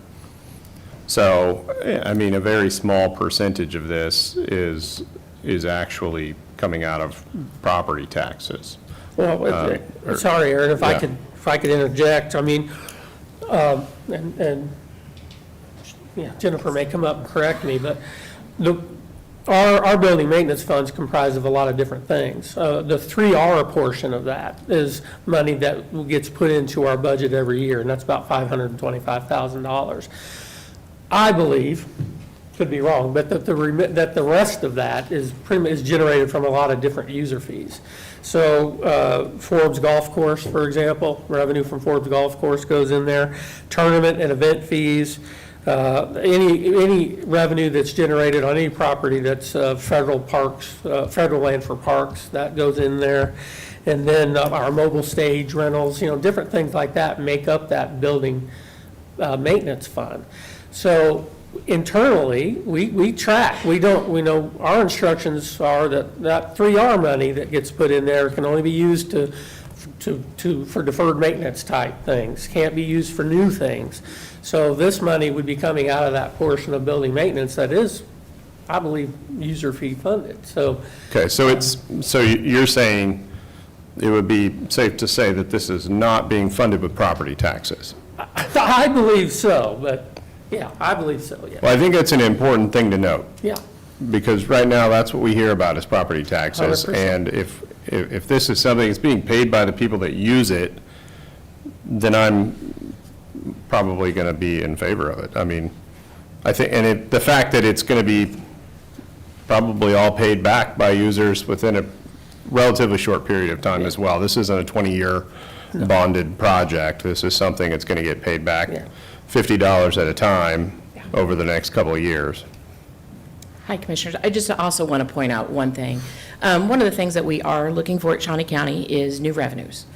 So, a very small percentage of this is actually coming out of property taxes. Well, sorry, Aaron, if I could interject, Jennifer may come up and correct me, but our building maintenance funds comprise of a lot of different things. The 3R portion of that is money that gets put into our budget every year, and that's about $525,000. I believe could be wrong, but that the rest of that is is generated from a lot of different user fees. So Forbes Golf Course, for example, revenue from Forbes Golf Course goes in there. Tournament and event fees, any revenue that's generated on any property that's federal parks, federal land for parks, that goes in there. And then our mobile stage rentals, different things like that make up that building maintenance fund. So internally, we track, we know, our instructions are that 3R money that gets put in there can only be used for deferred maintenance type things, can't be used for new things. So this money would be coming out of that portion of building maintenance that is, I believe, user fee funded, so. Okay, so you're saying it would be safe to say that this is not being funded with property taxes? I believe so, but, yeah, I believe so, yeah. Well, I think it's an important thing to note. Yeah. Because right now, that's what we hear about is property taxes. 100%. And if this is something that's being paid by the people that use it, then I'm probably going to be in favor of it. I mean, I think, and the fact that it's going to be probably all paid back by users within a relatively short period of time as well. This isn't a 20-year bonded project. This is something that's going to get paid back $50 at a time over the next couple of years. Hi, Commissioners. I just also want to point out one thing. One of the things that we are looking for at Shawnee County is new revenues.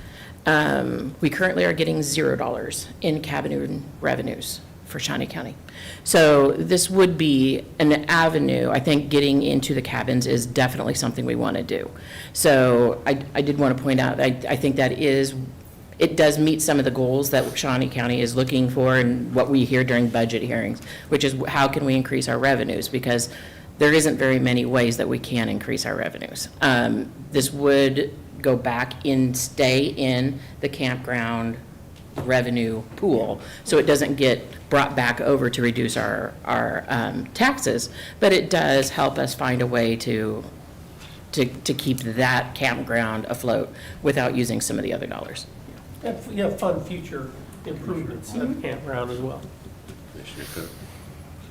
We currently are getting $0 in cabin revenues for Shawnee County. So this would be an avenue. I think getting into the cabins is definitely something we want to do. So I did want to point out, I think that it does meet some of the goals that Shawnee County is looking for and what we hear during budget hearings, which is how can we increase our revenues? Because there isn't very many ways that we can increase our revenues. This would go back stay in the campground revenue pool, so it doesn't get brought back over to reduce our taxes, but it does help us find a way to keep that campground afloat without using some of the other dollars. Fund future improvements at the campground as well. Commissioner Cook.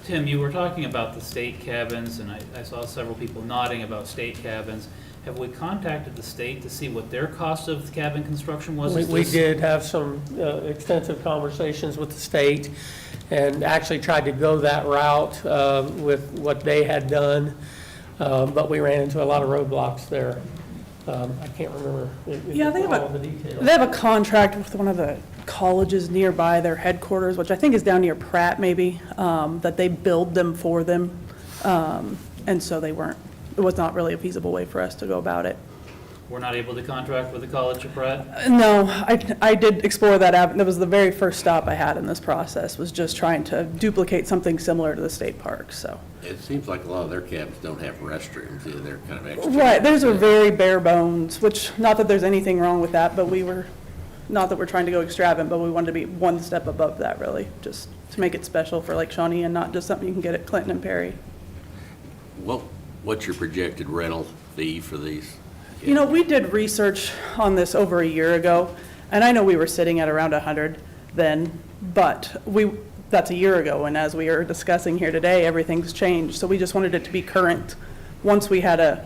Tim, you were talking about the state cabins, and I saw several people nodding about state cabins. Have we contacted the state to see what their cost of cabin construction was? We did have some extensive conversations with the state and actually tried to go that route with what they had done, but we ran into a lot of roadblocks there. I can't remember Yeah, they all the details. have a contract with one of the colleges nearby their headquarters, which I think is down near Pratt maybe, that they build them for them. And so it was not really a feasible way for us to go about it. We're not able to contract with the College of Pratt? No, I did explore that avenue. That was the very first stop I had in this process, was just trying to duplicate something similar to the state park, so. It seems like a lot of their cabins don't have restrooms either. They're kind of extra. Right, theirs are very bare bones, which, not that there's anything wrong with that, but not that we're trying to go extravagant, but we wanted to be one step above that, really, just to make it special for Lake Shawnee and not just something you can get at Clinton and Perry. What's your projected rental fee for these? We did research on this over a year ago, and I know we were sitting at around 100 then, but that's a year ago, and as we are discussing here today, everything's changed, so we just wanted it to be current once we had a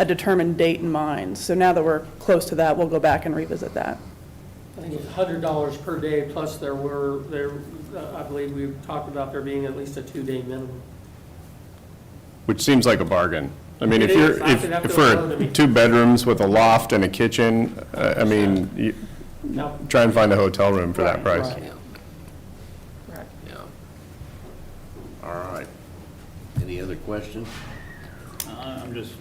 determined date in mind. So now that we're close to that, we'll go back and revisit that. I think it's $100 per day, plus I believe we talked about there being at least a 2-day minimum. Which seems like a bargain. I mean, It is. I think if we're that's what 2 bedrooms with a loft and a kitchen, I mean, No. try and find a hotel room for that price. Right. Yeah. Yeah. All right. Any other questions? I'm just,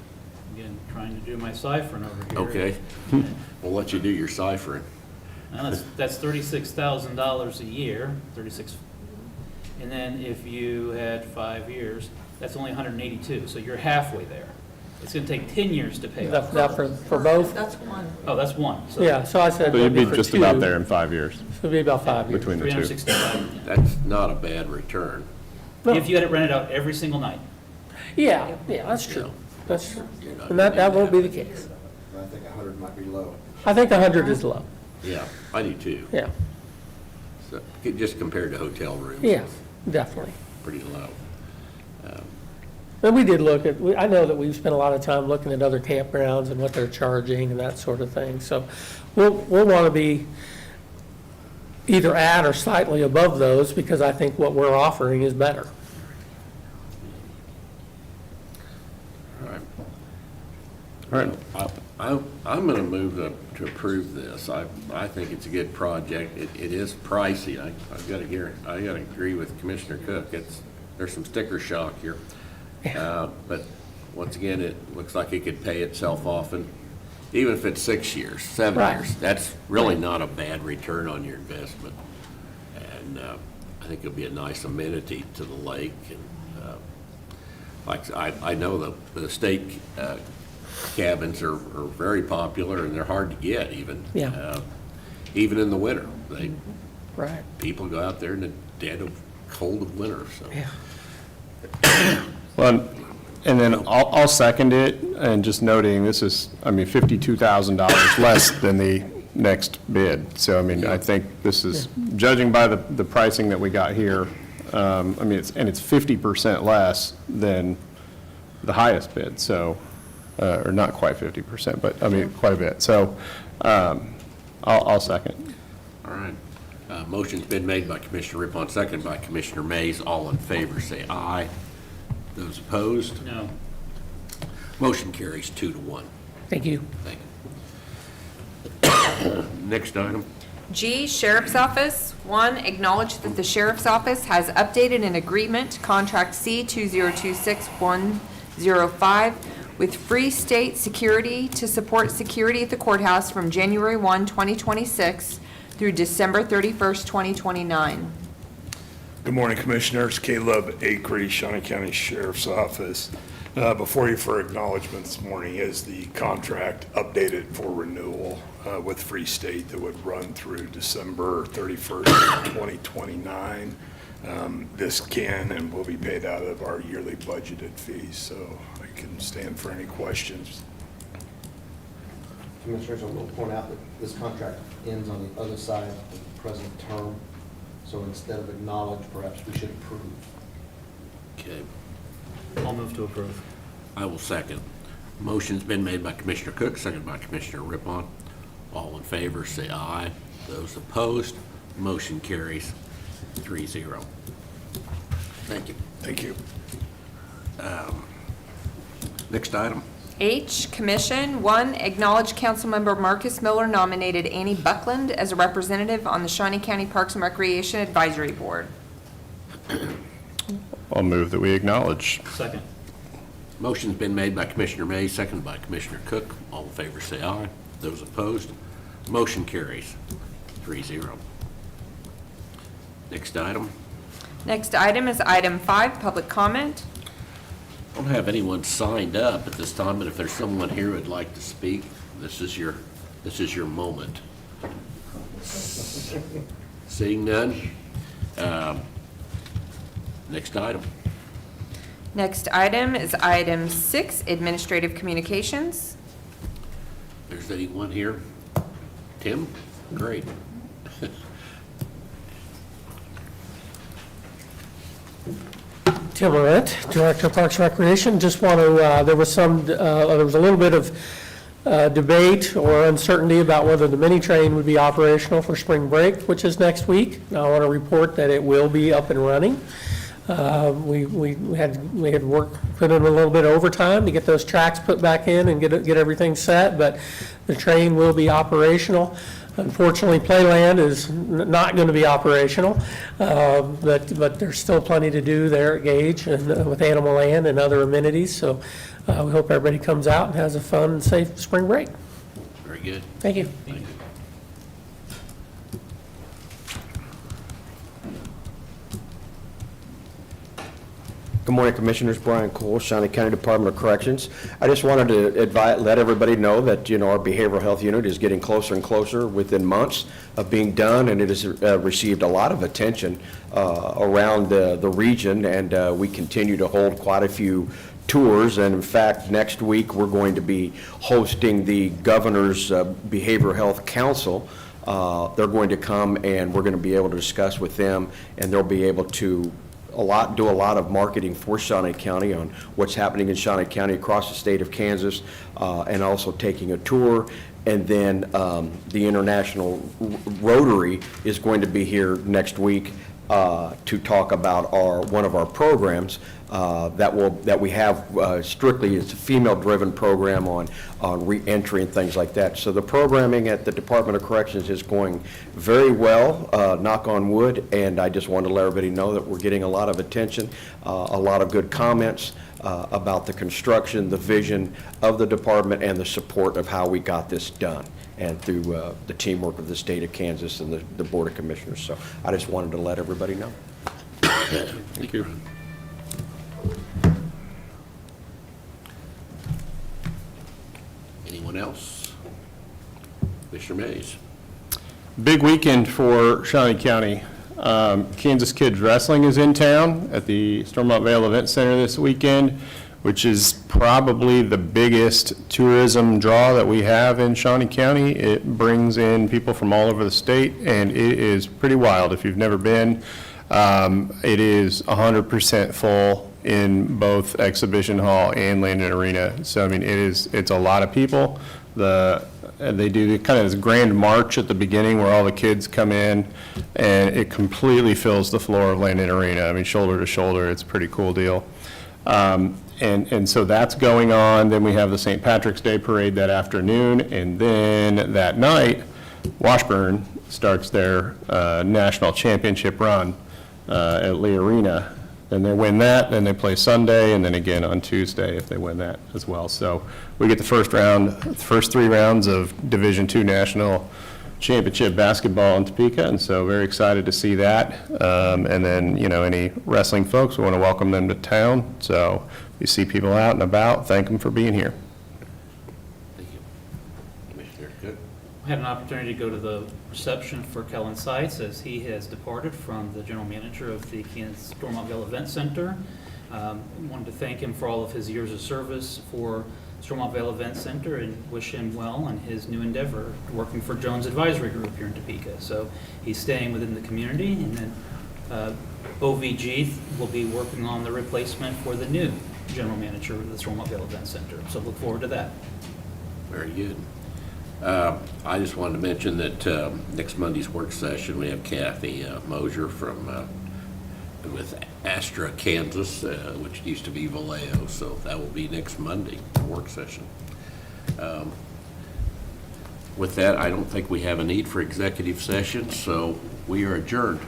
again, trying to do my ciphering over here. Okay. We'll let you do your ciphering. Now, that's $36,000 a year, and then if you had 5 years, that's only 182, so you're halfway there. It's gonna take 10 years to pay off. That for both? Oh, that's one. So Yeah, so I said. So you'd be for just 2, about there in 5 years So it'd be about 5 years. between the two. 365. That's not a bad return. If you had it rented out every single night. Yeah, that's true. That's true. You're not And that gonna won't be the have- case. I think 100 might be low. I think 100 is low. Yeah, I do too. Yeah, So, just compared to hotel rooms. yeah, definitely. Pretty low. And we did look at, I know that we've spent a lot of time looking at other campgrounds and what they're charging and that sort of thing. So we'll want to be either at or slightly above those because I think what we're offering is better. All right. I'm going to move to approve this. I think it's a good project. It is pricey. I've got to agree with Commissioner Cook. There's some sticker shock here. But once again, it looks like it could pay itself off, and even if it's 6 years, 7 Right. years, that's really not a bad return on your investment. And I think it'll be a nice amenity to the lake. And like I know the state cabins are very popular, and they're hard to get even. Yeah. Even in the winter. Right. People go out there in the dead of cold of winter, so. Yeah. Well, and then I'll second it, and just noting, this is, $52,000 less than the next bid. So, I think this is, judging by the pricing that we got here, it's 50% less than the highest bid, so, or not quite 50%, but, quite a bit. So, I'll second. All right. Motion's been made by Commissioner Rippon, seconded by Commissioner Mays. All in favor, say aye. Those opposed? No. Motion carries 2-1. Thank you. Thank you. Next item. G, Sheriff's Office. 1, acknowledge that the Sheriff's Office has updated an agreement, Contract C 2026105, with Free State Security to support security at the courthouse from January 1, 2026 through December 31st, 2029. Good morning, Commissioners. Caleb Acree, Shawnee County Sheriff's Office. Before you for acknowledgement this morning is the contract updated for renewal with Free State that would run through December 31st, 2029. This can and will be paid out of our yearly budgeted fees, so I can stand for any questions. Commissioners, I will point out that this contract ends on the other side of the present term, so instead of acknowledge, perhaps we should approve. Okay. I'll move to approve. I will second. Motion's been made by Commissioner Cook, seconded by Commissioner Rippon. All in favor, say aye. Those opposed, motion carries 3-0. Thank you. Thank you. Next item. H, Commission. 1, acknowledge Councilmember Marcus Miller nominated Annie Buckland as a representative on the Shawnee County Parks and Recreation Advisory Board. I'll move that we acknowledge. Second. Motion's been made by Commissioner Mays, seconded by Commissioner Cook. All in favor, say aye. Those opposed, motion carries 3-0. Next item. Next item is item 5, public comment. I don't have anyone signed up at this time, but if there's someone here who would like to speak, this is your moment. Seeing none. Next item. Next item is item 6, administrative communications. If there's anyone here. Tim? Great. Tim Laurent, Director of Parks and Recreation. Just want to, there was a little bit of debate or uncertainty about whether the mini train would be operational for spring break, which is next week. Now, I want to report that it will be up and running. We had work, put in a little bit of overtime to get those tracks put back in and get everything set, but the train will be operational. Unfortunately, Playland is not going to be operational, but there's still plenty to do there at Gage and with Animal Land and other amenities. So we hope everybody comes out and has a fun and safe spring break. Very good. Thank you. Thank you. Good morning, Commissioners. Brian Cole, Shawnee County Department of Corrections. I just wanted to let everybody know that, our behavioral health unit is getting closer and closer within months of being done, and it has received a lot of attention around the region, and we continue to hold quite a few tours. And in fact, next week, we're going to be hosting the Governor's Behavioral Health Council. They're going to come, and we're going to be able to discuss with them, and they'll be able to do a lot of marketing for Shawnee County on what's happening in Shawnee County across the state of Kansas, and also taking a tour. And then the International Rotary is going to be here next week to talk about one of our programs that we have strictly. It's a female-driven program on re-entry and things like that. So the programming at the Department of Corrections is going very well, knock on wood, and I just wanted to let everybody know that we're getting a lot of attention, a lot of good comments about the construction, the vision of the department, and the support of how we got this done, and through the teamwork of the state of Kansas and the Board of Commissioners. So I just wanted to let everybody know. Thank you. Anyone else? Commissioner Mays. Big weekend for Shawnee County. Kansas Kids Wrestling is in town at the Stormont Vale Event Center this weekend, which is probably the biggest tourism draw that we have in Shawnee County. It brings in people from all over the state, and it is pretty wild. If you've never been, it is 100% full in both Exhibition Hall and Landon Arena. So, I mean, it's a lot of people. They do kind of this grand march at the beginning where all the kids come in, and it completely fills the floor of Landon Arena. I mean, shoulder to shoulder. It's a pretty cool deal. And so that's going on. Then we have the St. Patrick's Day Parade that afternoon, and then that night, Washburn starts their national championship run at Lee Arena. And they win that, then they play Sunday, and then again on Tuesday if they win that as well. So we get the first 3 rounds of Division II National Championship basketball in Topeka, and so very excited to see that. And then, any wrestling folks, we want to welcome them to town. So you see people out and about, thank them for being here. Thank you. Commissioner Cook. I had an opportunity to go to the reception for Kellen Seitz as he has departed from the general manager of the Kansas Stormont Vale Event Center. Wanted to thank him for all of his years of service for Stormont Vale Event Center and wish him well on his new endeavor, working for Jones Advisory Group here in Topeka. So he's staying within the community, and then OVG will be working on the replacement for the new general manager of the Stormont Vale Event Center. So look forward to that. Very good. I just wanted to mention that next Monday's work session, we have Kathy Mosier with Astra, Kansas, which used to be Vallejo, so that will be next Monday, work session. With that, I don't think we have a need for executive session, so we are adjourned.